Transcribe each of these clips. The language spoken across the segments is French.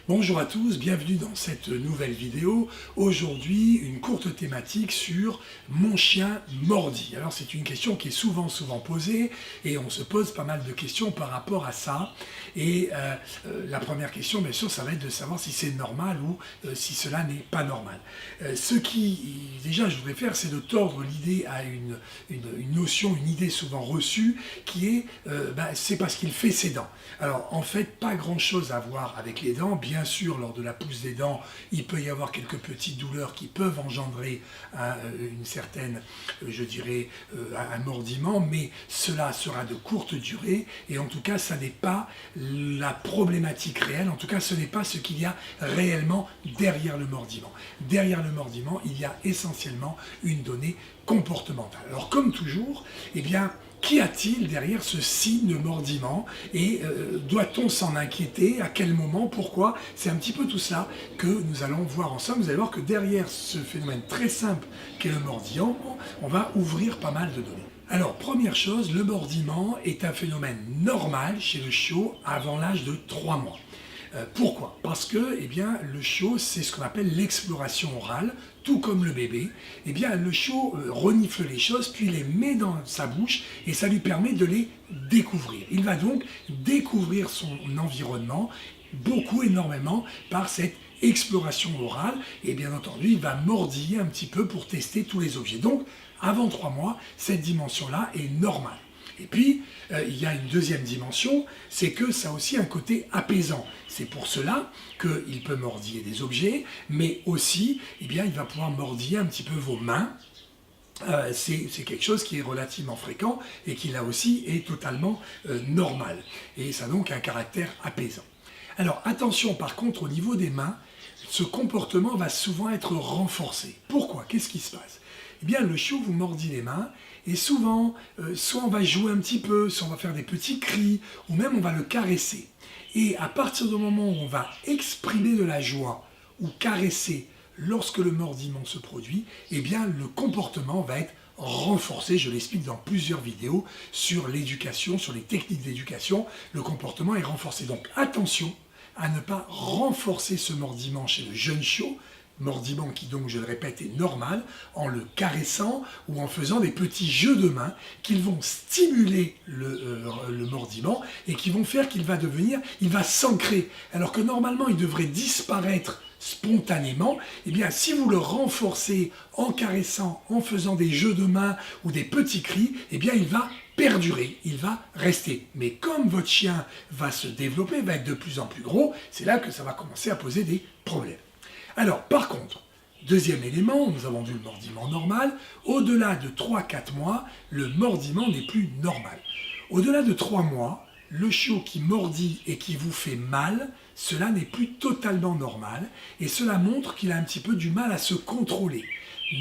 Bonjour à tous, bienvenue dans cette nouvelle vidéo. Aujourd'hui, une courte thématique sur mon chien mordi. Alors c'est une question qui est souvent posée et on se pose pas mal de questions par rapport à ça. Et la première question, bien sûr, ça va être de savoir si c'est normal ou si cela n'est pas normal. Déjà, je voudrais faire, c'est de tordre l'idée à une notion, une idée souvent reçue, qui est, c'est parce qu'il fait ses dents. Alors en fait, pas grand-chose à voir avec les dents. Bien sûr, lors de la pousse des dents, il peut y avoir quelques petites douleurs qui peuvent engendrer une certaine, un mordiment, mais cela sera de courte durée et en tout cas, ça n'est pas la problématique réelle, en tout cas, ce n'est pas ce qu'il y a réellement derrière le mordiment. Derrière le mordiment, il y a essentiellement une donnée comportementale. Alors comme toujours, eh bien, qu'y a-t-il derrière ce signe de mordiment et doit-on s'en inquiéter? À quel moment? Pourquoi? C'est un petit peu tout cela que nous allons voir ensemble. Vous allez voir que derrière ce phénomène très simple qu'est le mordiment, on va ouvrir pas mal de données. Alors, première chose, le mordiment est un phénomène normal chez le chiot avant l'âge de 3 mois. Pourquoi? Parce que le chiot, c'est ce qu'on appelle l'exploration orale, tout comme le bébé. Le chiot renifle les choses, puis les met dans sa bouche et ça lui permet de les découvrir. Il va donc découvrir son environnement énormément par cette exploration orale et bien entendu, il va mordiller un petit peu pour tester tous les objets. Donc, avant 3 mois, cette dimension-là est normale. Et puis, il y a une deuxième dimension, c'est que ça a aussi un côté apaisant. C'est pour cela qu'il peut mordiller des objets, mais aussi, il va pouvoir mordiller un petit peu vos mains. C'est quelque chose qui est relativement fréquent et qui là aussi est totalement normal. Et ça a donc un caractère apaisant. Alors attention par contre au niveau des mains, ce comportement va souvent être renforcé. Pourquoi? Qu'est-ce qui se passe? Le chiot vous mordit les mains et souvent, soit on va jouer un petit peu, soit on va faire des petits cris, ou même on va le caresser. Et à partir du moment où on va exprimer de la joie ou caresser lorsque le mordiment se produit, le comportement va être renforcé. Je l'explique dans plusieurs vidéos sur l'éducation, sur les techniques d'éducation. Le comportement est renforcé. Donc attention à ne pas renforcer ce mordiment chez le jeune chiot, mordiment qui donc, je le répète, est normal, en le caressant ou en faisant des petits jeux de main qui vont stimuler le mordiment et qui vont faire qu'il va s'ancrer. Alors que normalement, il devrait disparaître spontanément. Si vous le renforcez en caressant, en faisant des jeux de main ou des petits cris, il va perdurer, il va rester. Mais comme votre chien va se développer, va être de plus en plus gros, c'est là que ça va commencer à poser des problèmes. Alors, par contre, deuxième élément, nous avons vu le mordiment normal. Au-delà de 3-4 mois, le mordiment n'est plus normal. Au-delà de 3 mois, le chiot qui mordit et qui vous fait mal, cela n'est plus totalement normal et cela montre qu'il a un petit peu du mal à se contrôler.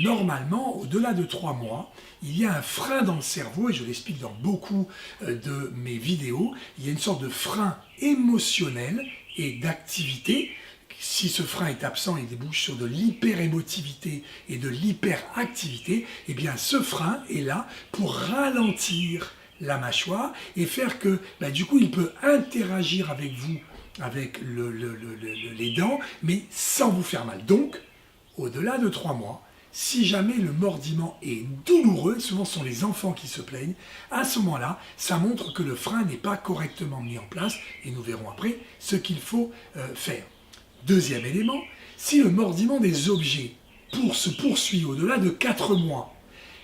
Normalement, au-delà de 3 mois, il y a un frein dans le cerveau, et je l'explique dans beaucoup de mes vidéos, il y a une sorte de frein émotionnel et d'activité. Si ce frein est absent et débouche sur de l'hyperémotivité et de l'hyperactivité, ce frein est là pour ralentir la mâchoire et faire que, du coup, il peut interagir avec vous, avec les dents, mais sans vous faire mal. Donc, au-delà de 3 mois, si jamais le mordiment est douloureux, souvent ce sont les enfants qui se plaignent, à ce moment-là, ça montre que le frein n'est pas correctement mis en place et nous verrons après ce qu'il faut faire. Deuxième élément, si le mordiment des objets se poursuit au-delà de 4 mois,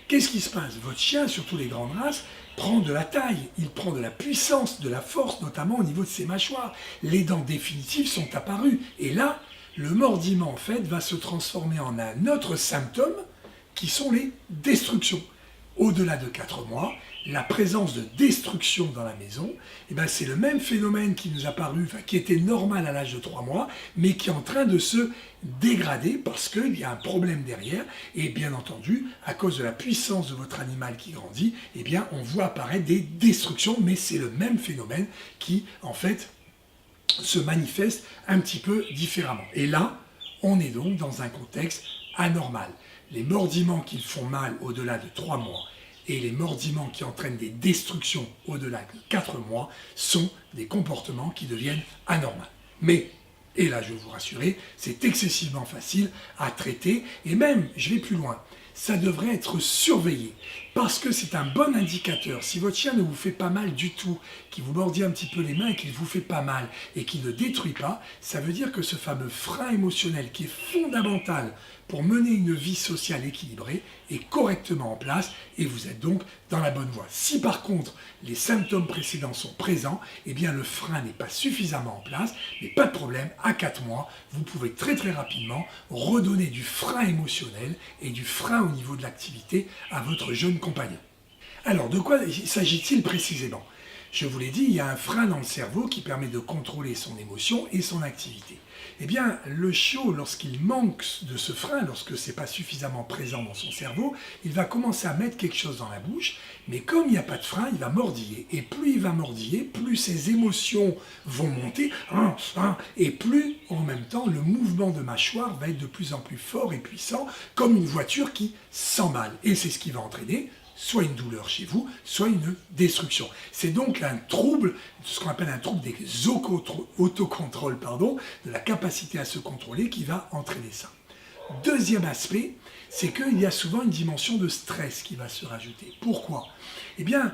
qu'est-ce qui se passe? Votre chien, surtout les grandes races, prend de la taille, il prend de la puissance, de la force, notamment au niveau de ses mâchoires. Les dents définitives sont apparues. Et là, le mordiment, en fait, va se transformer en un autre symptôme qui sont les destructions. Au-delà de 4 mois, la présence de destruction dans la maison, c'est le même phénomène qui nous a paru, qui était normal à l'âge de 3 mois, mais qui est en train de se dégrader parce qu'il y a un problème derrière. Et bien entendu, à cause de la puissance de votre animal qui grandit, on voit apparaître des destructions, mais c'est le même phénomène qui, en fait, se manifeste un petit peu différemment. Et là, on est donc dans un contexte anormal. Les mordiments qui font mal au-delà de 3 mois et les mordiments qui entraînent des destructions au-delà de 4 mois sont des comportements qui deviennent anormaux. Mais Et là, je vais vous rassurer, c'est excessivement facile à traiter. Et même, je vais plus loin, ça devrait être surveillé. Parce que c'est un bon indicateur. Si votre chien ne vous fait pas mal du tout, qu'il vous mordit un petit peu les mains et qu'il vous fait pas mal, et qu'il ne détruit pas, ça veut dire que ce fameux frein émotionnel qui est fondamental pour mener une vie sociale équilibrée est correctement en place et vous êtes donc dans la bonne voie. Si par contre les symptômes précédents sont présents, eh bien le frein n'est pas suffisamment en place, mais pas de problème, à 4 mois, vous pouvez très rapidement redonner du frein émotionnel et du frein au niveau de l'activité à votre jeune compagnon. Alors de quoi s'agit-il précisément ? Je vous l'ai dit, il y a un frein dans le cerveau qui permet de contrôler son émotion et son activité. Eh bien, le chiot, lorsqu'il manque de ce frein, lorsque ce n'est pas suffisamment présent dans son cerveau, il va commencer à mettre quelque chose dans la bouche, mais comme il n'y a pas de frein, il va mordiller. Et plus il va mordiller, plus ses émotions vont monter, et plus, en même temps, le mouvement de mâchoire va être de plus en plus fort et puissant, comme une voiture qui s'emballe. Et c'est ce qui va entraîner soit une douleur chez vous, soit une destruction. C'est donc un trouble, ce qu'on appelle un trouble des autocontrôles, de la capacité à se contrôler qui va entraîner ça. Deuxième aspect, c'est qu'il y a souvent une dimension de stress qui va se rajouter. Pourquoi ? Eh bien,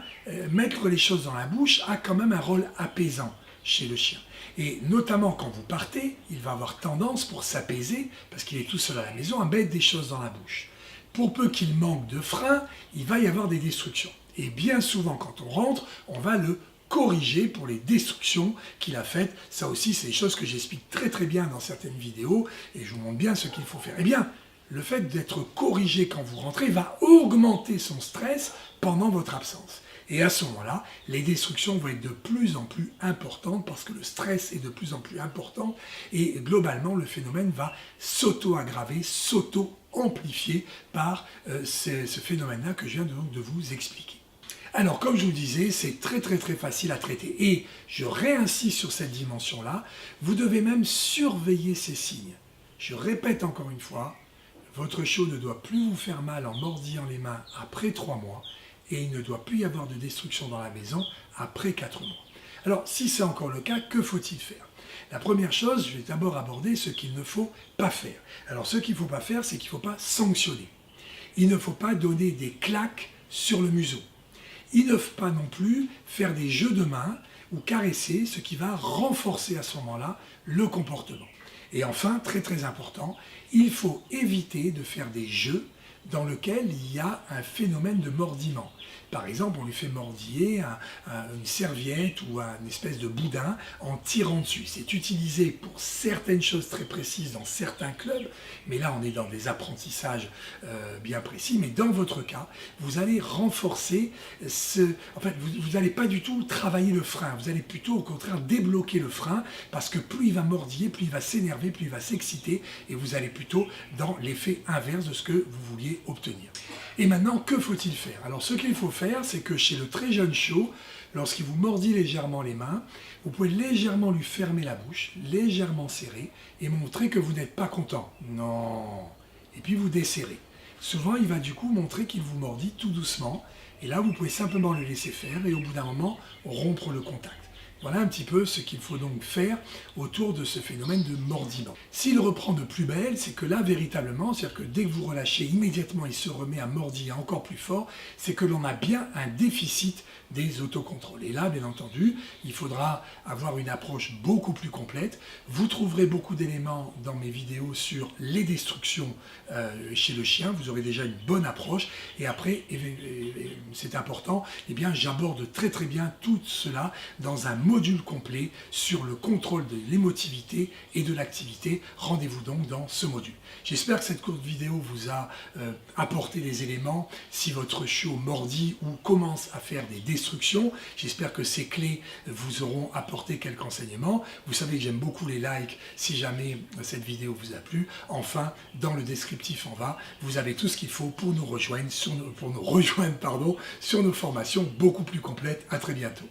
mettre les choses dans la bouche a quand même un rôle apaisant chez le chien. Et notamment quand vous partez, il va avoir tendance, pour s'apaiser, parce qu'il est tout seul à la maison, à mettre des choses dans la bouche. Pour peu qu'il manque de frein, il va y avoir des destructions. Et bien souvent, quand on rentre, on va le corriger pour les destructions qu'il a faites. Ça aussi, c'est des choses que j'explique très bien dans certaines vidéos, et je vous montre bien ce qu'il faut faire. Eh bien, le fait d'être corrigé quand vous rentrez va augmenter son stress pendant votre absence. Et à ce moment-là, les destructions vont être de plus en plus importantes parce que le stress est de plus en plus important et globalement, le phénomène va s'auto-aggraver, s'auto-amplifier par ce phénomène-là que je viens de vous expliquer. Alors, comme je vous disais, c'est très facile à traiter. Et je réinsiste sur cette dimension-là, vous devez même surveiller ces signes. Je répète encore une fois, votre chiot ne doit plus vous faire mal en mordillant les mains après 3 mois. Et il ne doit plus y avoir de destruction dans la maison après 4 mois. Alors, si c'est encore le cas, que faut-il faire ? La première chose, je vais d'abord aborder ce qu'il ne faut pas faire. Alors, ce qu'il ne faut pas faire, c'est qu'il ne faut pas sanctionner. Il ne faut pas donner des claques sur le museau. Il ne faut pas non plus faire des jeux de main ou caresser, ce qui va renforcer à ce moment-là le comportement. Et enfin, très important, il faut éviter de faire des jeux dans lequel il y a un phénomène de mordillement. Par exemple, on lui fait mordiller une serviette ou une espèce de boudin en tirant dessus. C'est utilisé pour certaines choses très précises dans certains clubs, mais là on est dans des apprentissages bien précis. Mais dans votre cas, vous allez renforcer En fait, vous n'allez pas du tout travailler le frein, vous allez plutôt au contraire débloquer le frein, parce que plus il va mordiller, plus il va s'énerver, plus il va s'exciter, et vous allez plutôt dans l'effet inverse de ce que vous vouliez obtenir. Et maintenant, que faut-il faire ? Alors, ce qu'il faut faire, c'est que chez le très jeune chiot, lorsqu'il vous mordit légèrement les mains, vous pouvez légèrement lui fermer la bouche, légèrement serrer, et montrer que vous n'êtes pas content. Non. Et puis vous desserrez. Souvent, il va du coup montrer qu'il vous mordit tout doucement, et là, vous pouvez simplement le laisser faire, et au bout d'un moment, rompre le contact. Voilà un petit peu ce qu'il faut donc faire autour de ce phénomène de mordillement. S'il reprend de plus belle, c'est que là, véritablement, c'est-à-dire que dès que vous relâchez, immédiatement, il se remet à mordiller encore plus fort, c'est que l'on a bien un déficit des autocontrôles. Et là, bien entendu, il faudra avoir une approche beaucoup plus complète. Vous trouverez beaucoup d'éléments dans mes vidéos sur les destructions chez le chien. Vous aurez déjà une bonne approche. Et après, c'est important, eh bien, j'aborde très bien tout cela dans un module complet sur le contrôle de l'émotivité et de l'activité. Rendez-vous donc dans ce module. J'espère que cette courte vidéo vous a apporté des éléments. Si votre chiot mordit ou commence à faire des destructions, j'espère que ces clés vous auront apporté quelques enseignements. Vous savez que j'aime beaucoup les likes si jamais cette vidéo vous a plu. Enfin, dans le descriptif en bas, vous avez tout ce qu'il faut pour nous rejoindre sur nos formations beaucoup plus complètes. À très bientôt.